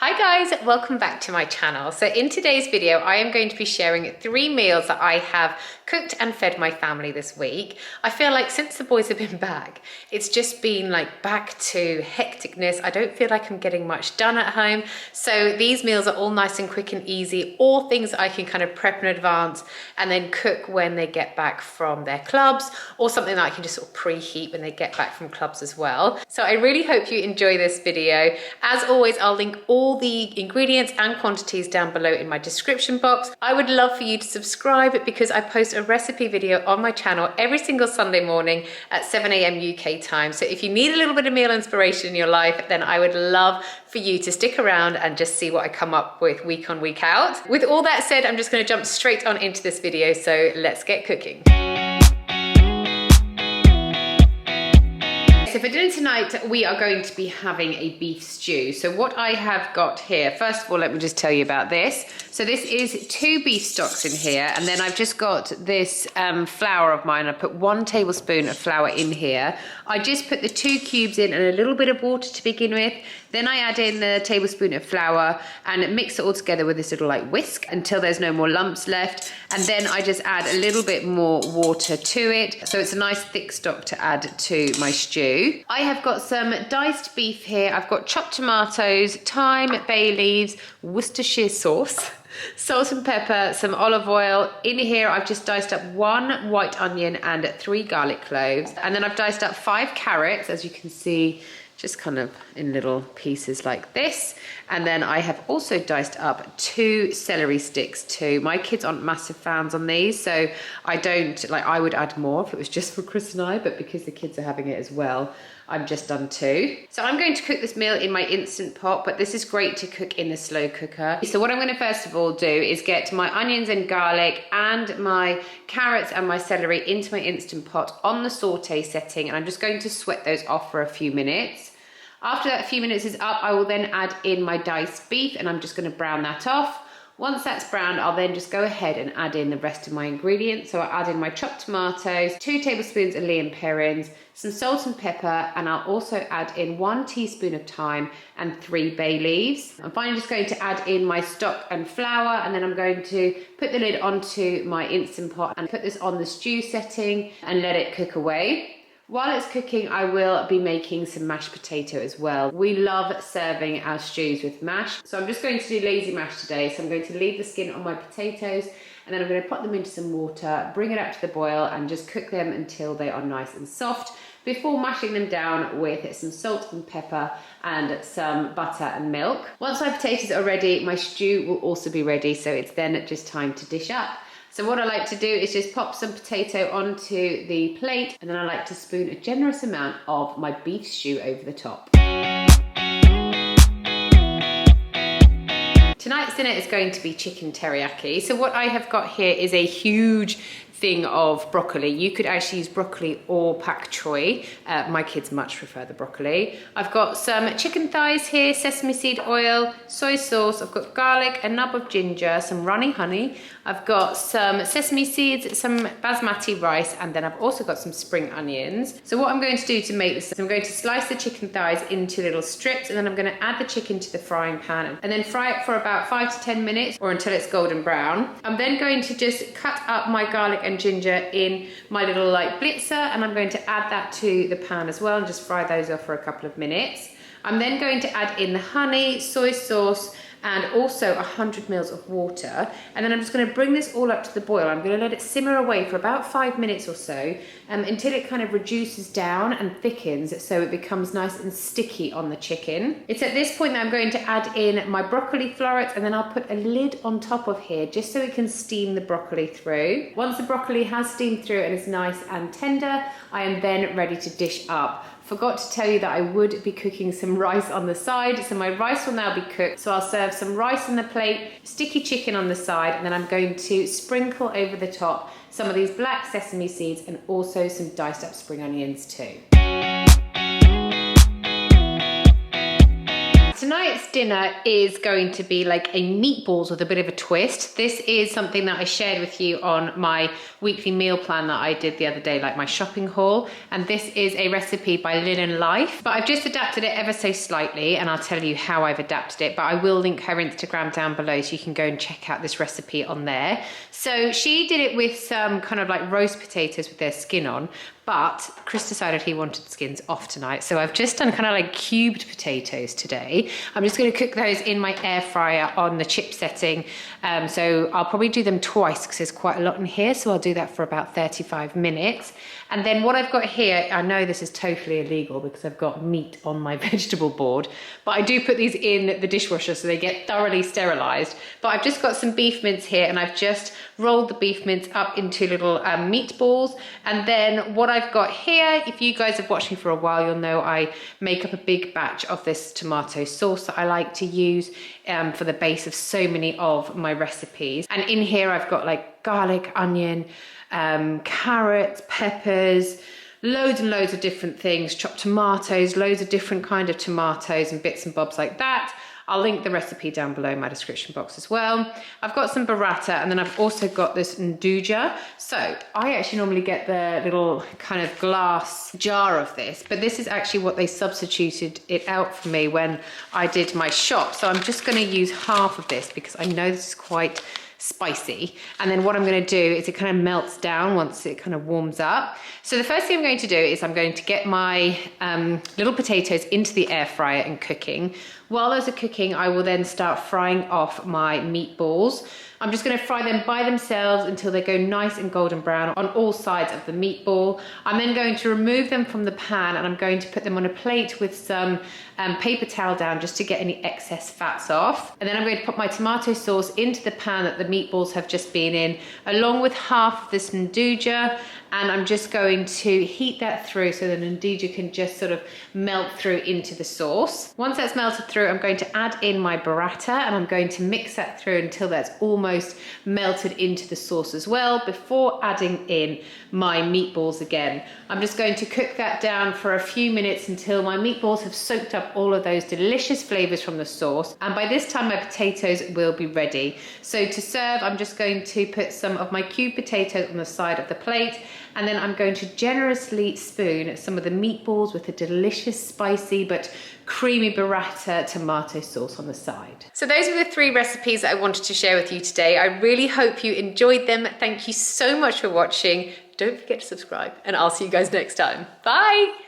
Hi guys, welcome back to my channel. So in today's video, I am going to be sharing 3 meals that I have cooked and fed my family this week. I feel like since the boys have been back, it's just been like back to hecticness. I don't feel like I'm getting much done at home. So these meals are all nice and quick and easy, all things I can kind of prep in advance and then cook when they get back from their clubs, or something that I can just sort of preheat when they get back from clubs as well. So I really hope you enjoy this video. As always, I'll link all the ingredients and quantities down below in my description box. I would love for you to subscribe because I post a recipe video on my channel every single Sunday morning at 7 AM UK time. So if you need a little bit of meal inspiration in your life, then I would love for you to stick around and just see what I come up with week on, week out. With all that said, I'm just going to jump straight on into this video. So let's get cooking. So for dinner tonight, we are going to be having a beef stew. So what I have got here, first of all, let me just tell you about this. So this is 2 beef stocks in here, and then I've just got this flour of mine. I put 1 tablespoon of flour in here. I just put the 2 cubes in and a little bit of water to begin with. Then I add in the tablespoon of flour and mix it all together with this little like whisk until there's no more lumps left. And then I just add a little bit more water to it. So it's a nice thick stock to add to my stew. I have got some diced beef here. I've got chopped tomatoes, thyme, bay leaves, Worcestershire sauce, salt and pepper, some olive oil. In here, I've just diced up 1 white onion and 3 garlic cloves. And then I've diced up 5 carrots, as you can see, just kind of in little pieces like this. And then I have also diced up 2 celery sticks too. My kids aren't massive fans on these, so I don't, like, I would add more if it was just for Chris and I, but because the kids are having it as well, I've just done 2. So I'm going to cook this meal in my Instant Pot, but this is great to cook in the slow cooker. So what I'm going to first of all do is get my onions and garlic and my carrots and my celery into my Instant Pot on the saute setting, and I'm just going to sweat those off for a few minutes. After that few minutes is up, I will then add in my diced beef, and I'm just going to brown that off. Once that's browned, I'll then just go ahead and add in the rest of my ingredients. So I'll add in my chopped tomatoes, 2 tablespoons of Lea Perrins, some salt and pepper, and I'll also add in 1 teaspoon of thyme and 3 bay leaves. I'm finally just going to add in my stock and flour, and then I'm going to put the lid onto my Instant Pot and put this on the stew setting and let it cook away. While it's cooking, I will be making some mashed potato as well. We love serving our stews with mash. So I'm just going to do lazy mash today. So I'm going to leave the skin on my potatoes, and then I'm going to put them into some water, bring it up to the boil, and just cook them until they are nice and soft before mashing them down with some salt and pepper and some butter and milk. Once my potatoes are ready, my stew will also be ready. So it's then just time to dish up. So what I like to do is just pop some potato onto the plate, and then I like to spoon a generous amount of my beef stew over the top. Tonight's dinner is going to be chicken teriyaki. So what I have got here is a huge thing of broccoli. You could actually use broccoli or pak choy. My kids much prefer the broccoli. I've got some chicken thighs here, sesame seed oil, soy sauce. I've got garlic, a nub of ginger, some runny honey. I've got some sesame seeds, some basmati rice, and then I've also got some spring onions. So what I'm going to do to make this, I'm going to slice the chicken thighs into little strips, and then I'm going to add the chicken to the frying pan and then fry it for about 5 to 10 minutes or until it's golden brown. I'm then going to just cut up my garlic and ginger in my little like blitzer, and I'm going to add that to the pan as well and just fry those off for a couple of minutes. I'm then going to add in the honey, soy sauce, and also 100 mils of water. And then I'm just going to bring this all up to the boil. I'm going to let it simmer away for about 5 minutes or so until it kind of reduces down and thickens so it becomes nice and sticky on the chicken. It's at this point that I'm going to add in my broccoli florets, and then I'll put a lid on top of here just so it can steam the broccoli through. Once the broccoli has steamed through and is nice and tender, I am then ready to dish up. Forgot to tell you that I would be cooking some rice on the side, so my rice will now be cooked. So I'll serve some rice on the plate, sticky chicken on the side, and then I'm going to sprinkle over the top some of these black sesame seeds and also some diced up spring onions too. Tonight's dinner is going to be like a meatballs with a bit of a twist. This is something that I shared with you on my weekly meal plan that I did the other day, like my shopping haul. And this is a recipe by Linen Life, but I've just adapted it ever so slightly, and I'll tell you how I've adapted it, but I will link her Instagram down below so you can go and check out this recipe on there. So she did it with some kind of like roast potatoes with their skin on, but Chris decided he wanted skins off tonight. So I've just done kind of like cubed potatoes today. I'm just gonna cook those in my air fryer on the chip setting. So I'll probably do them twice because there's quite a lot in here. So I'll do that for about 35 minutes. And then what I've got here, I know this is totally illegal because I've got meat on my vegetable board, but I do put these in the dishwasher so they get thoroughly sterilized. But I've just got some beef mince here, and I've just rolled the beef mince up into little meatballs. And then what I've got here, if you guys have watched me for a while, you'll know I make up a big batch of this tomato sauce that I like to use for the base of so many of my recipes. And in here I've got like garlic, onion, carrots, peppers, loads and loads of different things, chopped tomatoes, loads of different kind of tomatoes and bits and bobs like that. I'll link the recipe down below in my description box as well. I've got some burrata, and then I've also got this nduja. So I actually normally get the little kind of glass jar of this, but this is actually what they substituted it out for me when I did my shop. So I'm just gonna use half of this because I know this is quite spicy. And then what I'm going to do is it kind of melts down once it kind of warms up. So the first thing I'm going to do is I'm going to get my little potatoes into the air fryer and cooking. While those are cooking, I will then start frying off my meatballs. I'm just going to fry them by themselves until they go nice and golden brown on all sides of the meatball. I'm then going to remove them from the pan, and I'm going to put them on a plate with some paper towel down just to get any excess fats off. And then I'm going to put my tomato sauce into the pan that the meatballs have just been in, along with half of this nduja, and I'm just going to heat that through so the nduja can just sort of melt through into the sauce. Once that's melted through, I'm going to add in my burrata, and I'm going to mix that through until that's almost melted into the sauce as well, before adding in my meatballs again. I'm just going to cook that down for a few minutes until my meatballs have soaked up all of those delicious flavors from the sauce, and by this time my potatoes will be ready. So to serve, I'm just going to put some of my cubed potatoes on the side of the plate, and then I'm going to generously spoon some of the meatballs with a delicious spicy but creamy burrata tomato sauce on the side. So those are the 3 recipes that I wanted to share with you today. I really hope you enjoyed them. Thank you so much for watching. Don't forget to subscribe, and I'll see you guys next time. Bye!